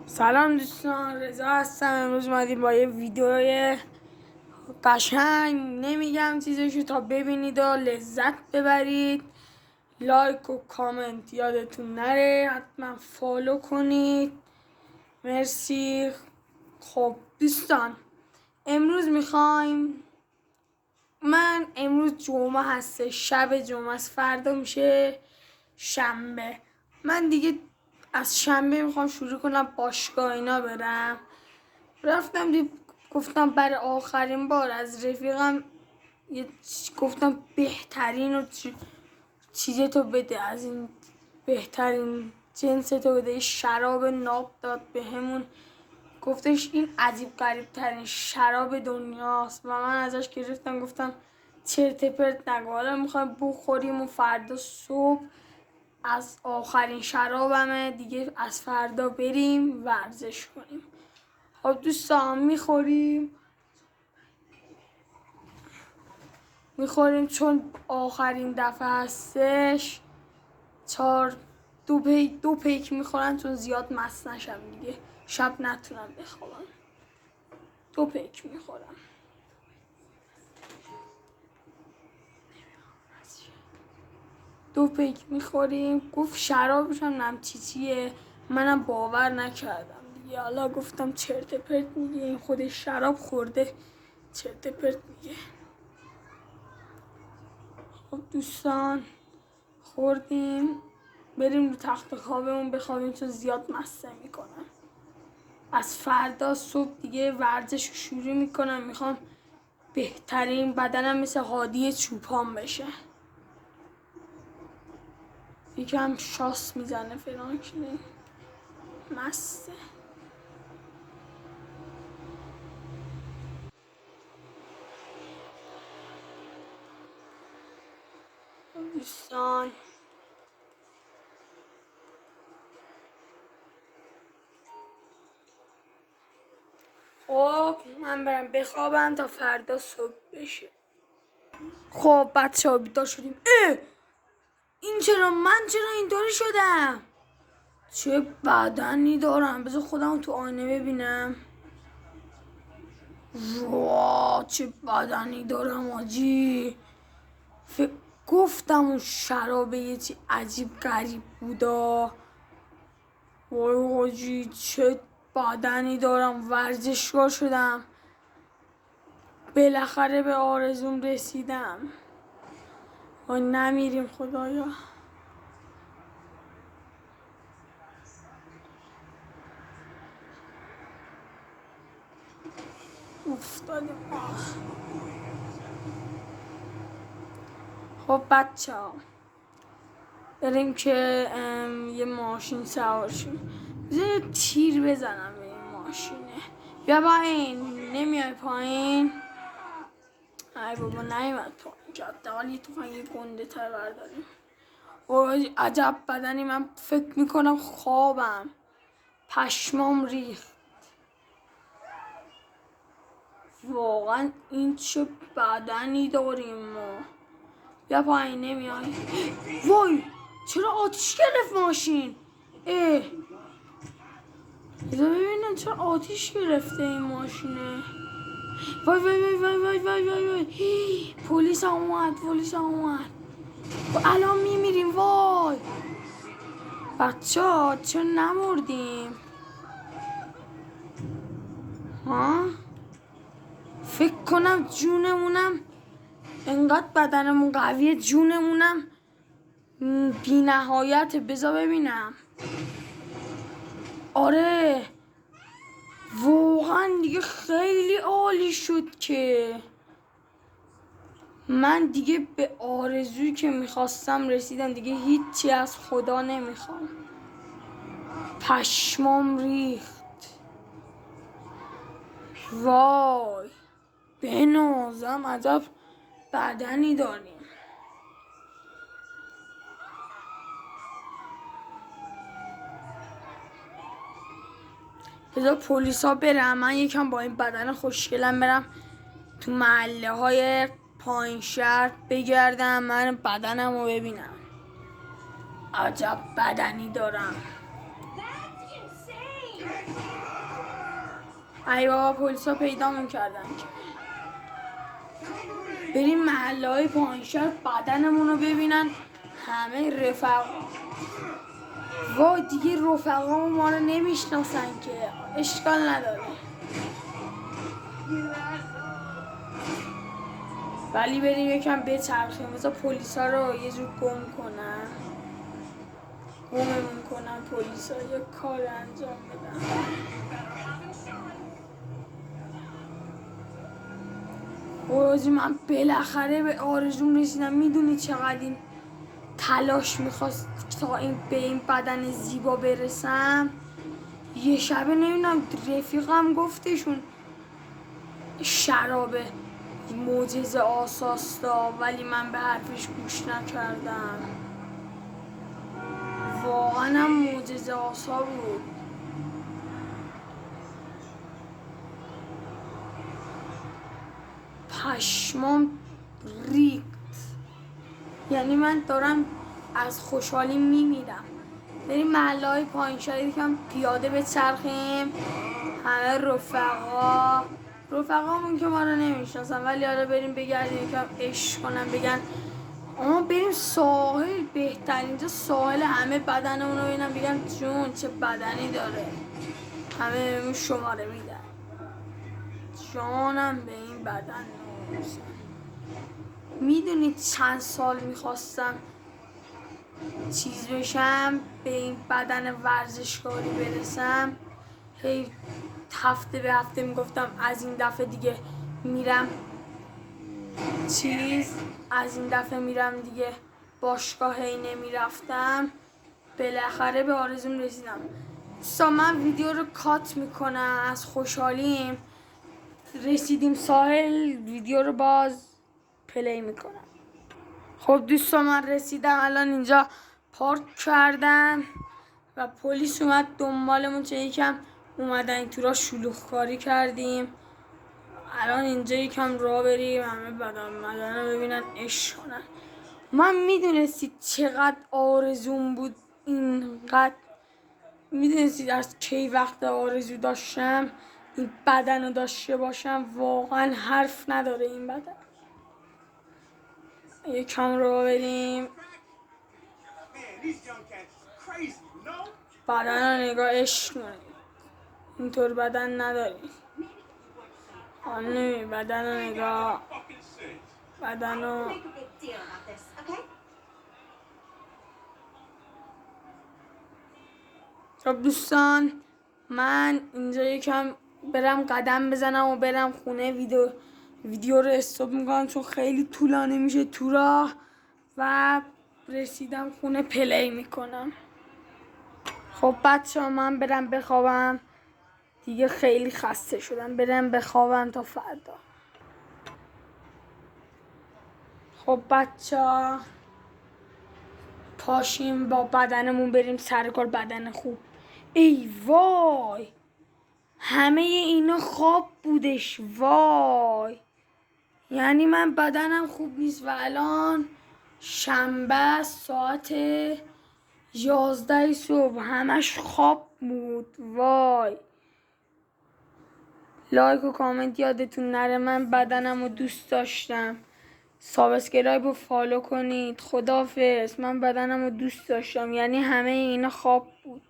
سلام دوستان، رضا هستم. امروز اومدیم با یه ویدیوی قشنگ، نمیگم چیزشو تا ببینید و لذت ببرید. لایک و کامنت یادتون نره، حتما فالو کنید. مرسی. خب دوستان، امروز امروز جمعه هسته، شب جمعه است، فردا میشه شنبه. من دیگه از شنبه میخوام شروع کنم باشگاه اینا برم. رفتم گفتم برای آخرین بار از رفیقم گفتم بهترین و چیزتو بده، از این بهترین جنستو بده. شراب ناب داد بهمون، گفتش این عجیب غریب ترین شراب دنیاست و من ازش گرفتم، گفتم چرت پرت نگو، حالا میخوایم بخوریم و فردا صبح از آخرین شرابمه دیگه، از فردا بریم ورزش کنیم. خب دوستان، میخوریم چون آخرین دفعه هستش. دو پیک میخورن چون زیاد مست نشم دیگه، شب نتونم بخوابم. 2 پیک میخورم. گفت شرابش هم نمچیچیه، منم باور نکردم دیگه. حالا گفتم چرت پرت میگه، این خودش شراب خورده چرت پرت میگه. خب دوستان، خوردیم، بریم رو تخت خوابمون بخوابیم چون زیاد مست میکنم. از فردا صبح دیگه ورزش رو شروع میکنم. میخوام بهترین بدنم مثل هادی چوپان بشه، یکم شاس میزنه فرانکلین، مسته. دوستان، خب من برم بخوابم تا فردا صبح بشه. خب بچه ها بیدار شدیم. من چرا اینطوری شدم؟ چه بدنی دارم، بذار خودم تو آینه ببینم. واه چه بدنی دارم آجی. گفتم اون شرابه یه چی عجیب غریب بودا. وای آجی چه بدنی دارم، ورزشکار شدم، بالاخره به آرزوم رسیدم. وای نمیریم خدایا. افتادیم. خب بچه ها، بریم که یه ماشین سوار شیم. بذار تیر بزنم به این ماشینه. بیا پایین. نمیای پایین؟ ای بابا نیومد پایین، که حداقل یه تفنگ گنده تر برداریم. وای عجب بدنی، من فکر میکنم خوابم، پشمام ریخت. واقعا این چه بدنی داریم ما. بیا پایین. نمیای؟ وای چرا آتیش گرفت ماشین؟ بذار ببینم چرا آتیش گرفته این ماشینه. وای وای وای وای وای وای وای وای. پلیس اومد. الان میمیریم. وای بچه ها چرا نمردیم؟ ها فکر کنم جونمونم انقدر بدنمون قویه، جونمونم بی نهایت. بذار ببینم. آره واقعا دیگه خیلی عالی شد که من دیگه به آرزویی که میخواستم رسیدم. دیگه هیچی از خدا نمیخوام. پشمام ریخت. وای بنازم، عجب بدنی داریم. بذار پلیسا برم، من یکم با این بدن خوشگلم برم تو محله های پایین شهر بگردم، من بدنم رو ببینم. عجب بدنی دارم. ای بابا پلیسا پیدا کردن که بریم محله های پایینشهر بدنمون رو ببینن همه وای دیگه رفقا ما رو نمیشناسن که اشکال نداره، ولی بریم یکم بچرخیم مثلا پلیسا رو یه جور گم کنن، گممون کنن پلیسا، یه کار انجام بدن. بازی من بالاخره به آرزوم رسیدم. میدونی چقدر این تلاش میخواست تا به این بدن زیبا برسم. یه شبه نمیدونم رفیقم گفتشون شراب معجزه آساستا، ولی من به حرفش گوش نکردم. واقعا هم معجزه آسا بود. پشمام ریخت، یعنی من دارم از خوشحالی میمیرم. بریم محله های پایینشهر یکم پیاده بچرخیم، همه رفقامون که ما رو نمیشناسن، ولی آره بریم بگردیم یکم عشق کنم، بگن اما بریم ساحل، بهترین اینجا ساحل، همه بدنمون رو ببینم بگن جون چه بدنی داره، همه بهمون شماره میدن. جانم به این بدن نمیرسن. میدونید چند سال میخواستم چیز بشم، به این بدن ورزشکاری برسم. هی هفته به هفته میگفتم از این دفعه دیگه میرم از این دفعه میرم دیگه باشگاه، هی نمیرفتم. بالاخره به آرزوم رسیدم. من ویدیو رو کات میکنم، از خوشحالیم رسیدیم ساحل ویدیو رو باز پلی میکنم. خب دوستان من رسیدم، الان اینجا پارک کردم و پلیس اومد دنبالمون، چه یکم اومدن این تورا شلوغ کاری کردیم. الان اینجا یکم راه بریم همه بدن رو ببینن عشق کنن. من میدونستید چقدر آرزوم بود، اینقدر میدونستید از کی وقت آرزو داشتم این بدن رو داشته باشم. واقعا حرف نداره این بدن. یکم راه بریم، بدن رو نگاه عشق کنید. اینطور بدن نداری، آنه بدن رو نگاه، بدن رو خب دوستان من اینجا یکم برم قدم بزنم و برم خونه. ویدیو رو استاپ میکنم چون خیلی طولانی میشه تو راه، و رسیدم خونه پلی میکنم. خب بچه ها من برم بخوابم دیگه، خیلی خسته شدم، برم بخوابم تا فردا. خب بچه ها پاشیم با بدنمون بریم سر کار. بدن خوب، ای وای همه اینا خواب بودش. وای یعنی من بدنم خوب نیست و الان شنبه ساعت 11 صبح همش خواب بود. وای لایک و کامنت یادتون نره، من بدنم رو دوست داشتم. سابسکرایب و فالو کنید. خداحافظ. من بدنم رو دوست داشتم، یعنی همه اینا خواب بود.